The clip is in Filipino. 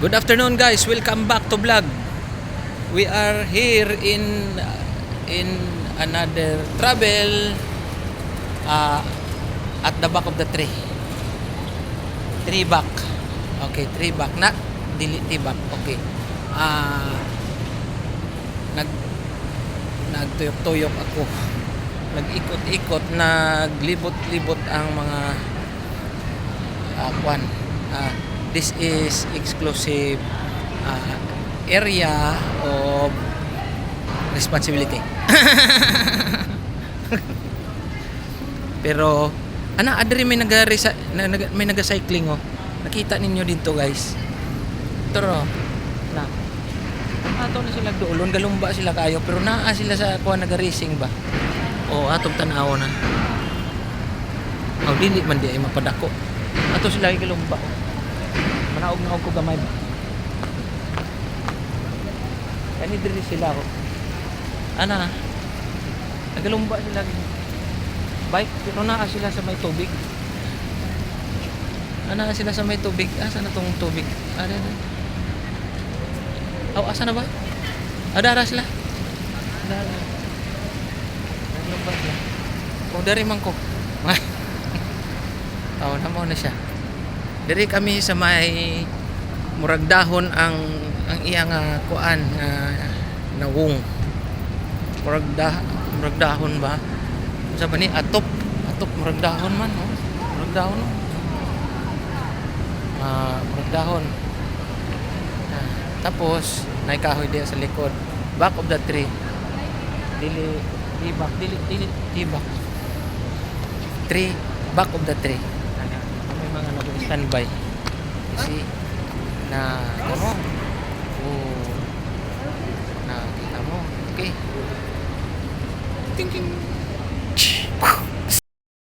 Good afternoon guys, welcome back to vlog. We are here in another travel at the back of the tree. Tree back. Okay, tree back, not dili tree back. Okay. Nagtuyok-tuyok ako. Nag-ikot-ikot, naglibot-libot ang mga this is exclusive area of responsibility. Pero adri may naga-cycling oh. Nakita ninyo dito guys. Pero na ato na sila doon, galumba sila kayo, pero naa sila sa kuha naga-racing ba. O atong tanaw na. Dili man di ay mapadako. Ato sila ay galumba. Manaog ko gamay ba. Kani diri sila ko. Nagalumba sila. Bike, pero naa sila sa may tubig. Sila sa may tubig. Asa na tong tubig? Asa na ba? Dara sila. Dara. Nagalumba sila. Dari man ko. Namo na siya. Diri kami sa may murag dahon ang iyang kuan nawong. Murag dahon ba? Sa ba ni atop murag dahon man, no? Murag dahon. No? Murag dahon. Tapos naikahoy diya sa likod. Back of the tree. Dili back. Tree, back of the tree. May mga nag-standby. Kasi na kita mo. Okay. Ting.